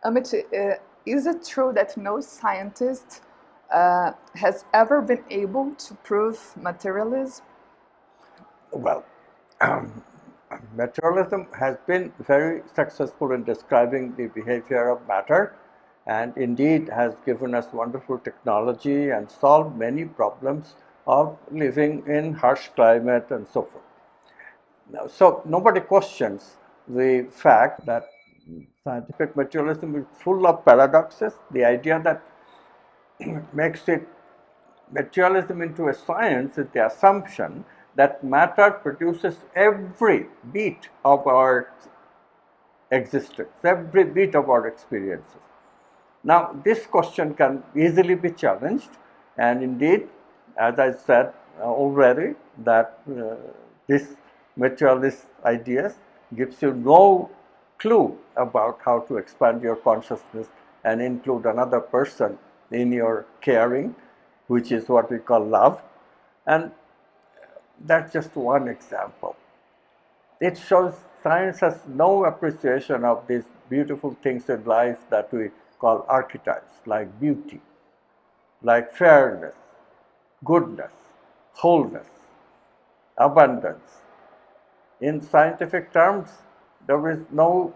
Amit, is it true that no scientist has ever been able to prove materialism? Well, materialism has been very successful in describing the behavior of matter, and indeed has given us wonderful technology and solved many problems of living in harsh climate and so forth. So nobody questions the fact that scientific materialism is full of paradoxes. The idea that makes it materialism into a science is the assumption that matter produces every beat of our existence, every beat of our experiences. Now, this question can easily be challenged, and indeed, as I said already, that this materialist ideas gives you no clue about how to expand your consciousness and include another person in your caring, which is what we call love. And that's just one example. It shows science has no appreciation of these beautiful things in life that we call archetypes, like beauty, like fairness, goodness, wholeness, abundance. In scientific terms, there is no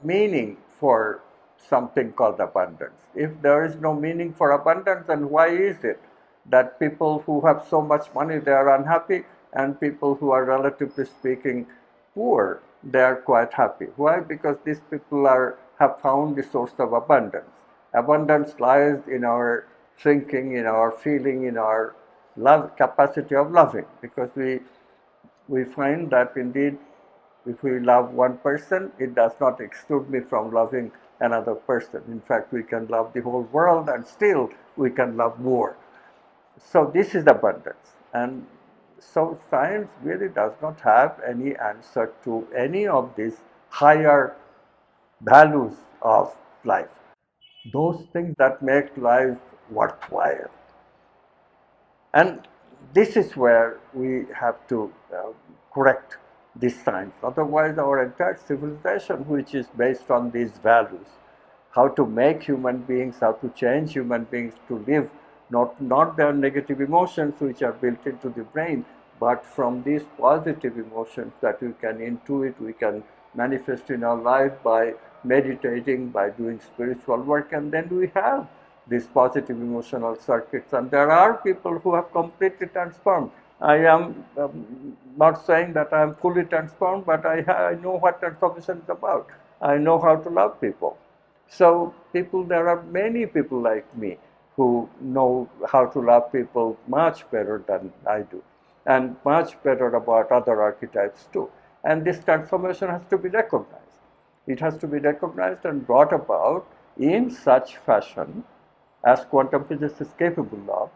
meaning for something called abundance. If there is no meaning for abundance, then why is it that people who have so much money, they are unhappy, and people who are relatively speaking poor, they are quite happy? Why? Because these people have found the source of abundance. Abundance lies in our thinking, in our feeling, in our love capacity of loving, because we find that indeed if we love one person, it does not exclude me from loving another person. In fact, we can love the whole world and still we can love more. So this is abundance. And so science really does not have any answer to any of these higher values of life, those things that make life worthwhile. And this is where we have to correct this science. Otherwise, our entire civilization, which is based on these values, how to make human beings, how to change human beings to live, not their negative emotions which are built into the brain, but from these positive emotions that we can intuit, we can manifest in our life by meditating, by doing spiritual work, and then we have these positive emotional circuits. And there are people who have completely transformed. I am not saying that I am fully transformed, but I know what transformation is about. I know how to love people. So there are many people like me who know how to love people much better than I do, and much better about other archetypes too. And this transformation has to be recognized. It has to be recognized and brought about in such fashion as quantum physics is capable of,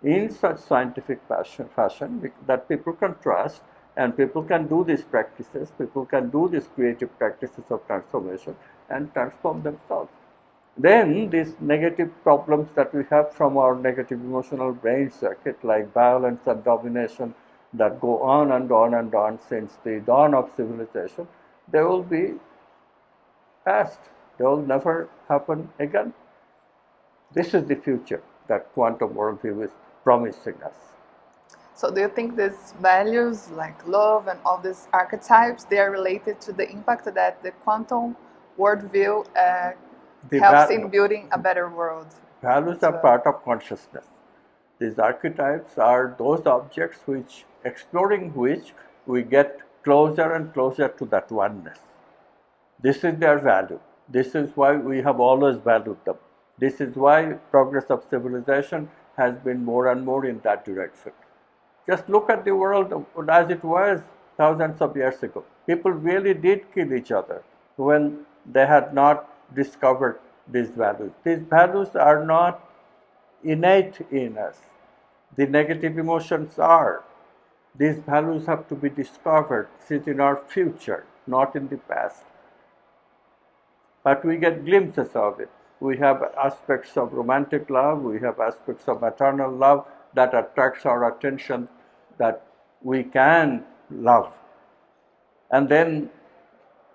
in such scientific fashion that people can trust, and people can do these practices, people can do these creative practices of transformation and transform themselves. Then these negative problems that we have from our negative emotional brain circuit, like violence and domination, that go on and on and on since the dawn of civilization, they will be past. They will never happen again. This is the future that quantum worldview is promising us. So do you think these values like love and all these archetypes, they are related to the impact that the quantum worldview helps in building a better world? Values are part of consciousness. These archetypes are those objects which, exploring which, we get closer and closer to that oneness. This is their value. This is why we have always valued them. This is why progress of civilization has been more and more in that direction. Just look at the world as it was thousands of years ago. People really did kill each other when they had not discovered these values. These values are not innate in us. The negative emotions are. These values have to be discovered. Sit in our future, not in the past. But we get glimpses of it. We have aspects of romantic love, we have aspects of maternal love that attracts our attention, that we can love. And then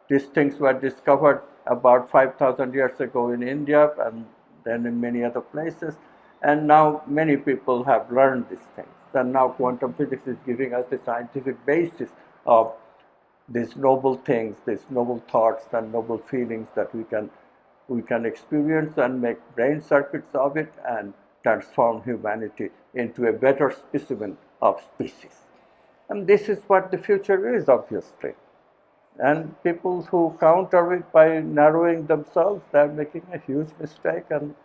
these things were discovered about 5,000 years ago in India and then in many other places. And now many people have learned these things. And now quantum physics is giving us the scientific basis of these noble things, these noble thoughts and noble feelings that we can experience and make brain circuits of it and transform humanity into a better specimen of species. And this is what the future is, obviously. And people who counter it by narrowing themselves, they're making a huge mistake, and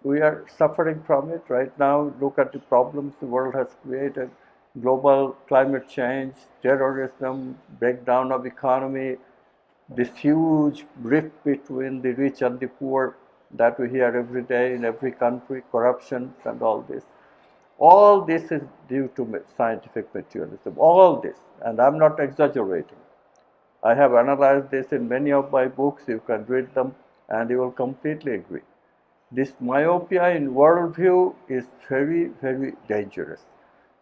we are suffering from it right now. Look at the problems the world has created: global climate change, terrorism, breakdown of economy, this huge rift between the rich and the poor that we hear every day in every country, corruption and all this. All this is due to scientific materialism, all this, and I'm not exaggerating. I have analyzed this in many of my books. You can read them and you will completely agree. This myopia in worldview is very, very dangerous.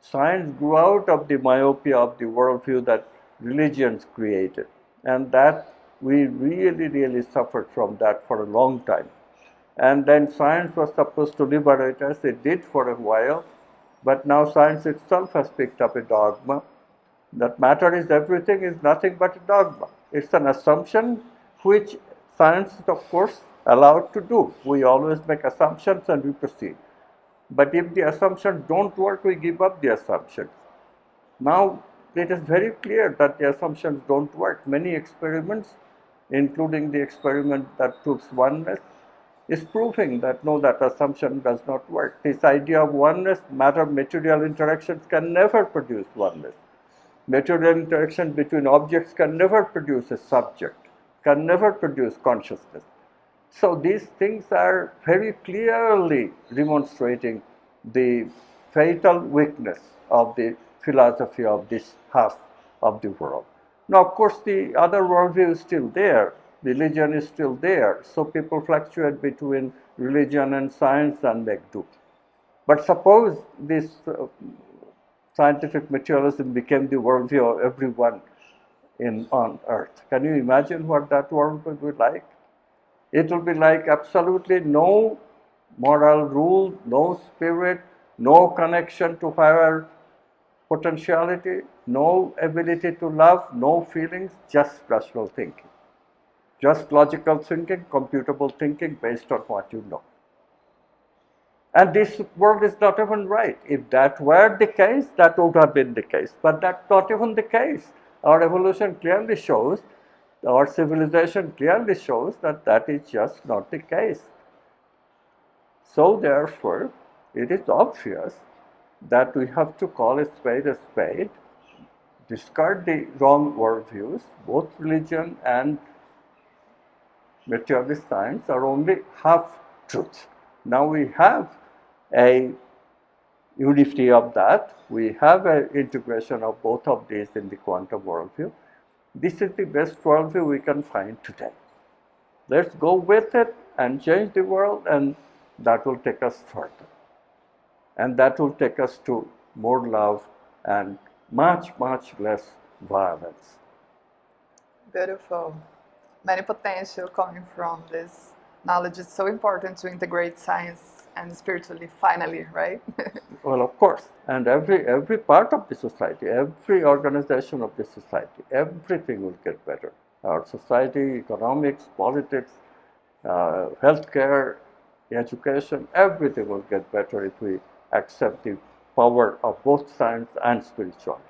Science grew out of the myopia of the worldview that religions created, and that we really, really suffered from that for a long time. And then science was supposed to liberate us. It did for a while, but now science itself has picked up a dogma that matter is everything is nothing but a dogma. It's an assumption which science is, of course, allowed to do. We always make assumptions and we proceed. But if the assumptions don't work, we give up the assumptions. Now, it is very clear that the assumptions don't work. Many experiments, including the experiment that proves oneness, is proving that no, that assumption does not work. This idea of oneness, matter-material interactions can never produce oneness. Material interaction between objects can never produce a subject, can never produce consciousness. So these things are very clearly demonstrating the fatal weakness of the philosophy of this half of the world. Now, of course, the other worldview is still there. Religion is still there. So people fluctuate between religion and science and make do. But suppose this scientific materialism became the worldview of everyone on earth. Can you imagine what that world would be like? It will be like absolutely no moral rule, no spirit, no connection to higher potentiality, no ability to love, no feelings, just rational thinking. Just logical thinking, computable thinking based on what you know. And this world is not even right. If that were the case, that would have been the case. But that's not even the case. Our evolution clearly shows, our civilization clearly shows that that is just not the case. So therefore, it is obvious that we have to call a spade, discard the wrong worldviews. Both religion and materialist science are only half truths. Now we have a unity of that. We have an integration of both of these in the quantum worldview. This is the best worldview we can find today. Let's go with it and change the world, and that will take us further. And that will take us to more love and much, much less violence. Beautiful. Many potential coming from this knowledge. Is so important to integrate science and spiritually, finally, right? Well, of course. And every part of the society, every organization of the society, everything will get better. Our society, economics, politics, healthcare, education, everything will get better if we accept the power of both science and spirituality.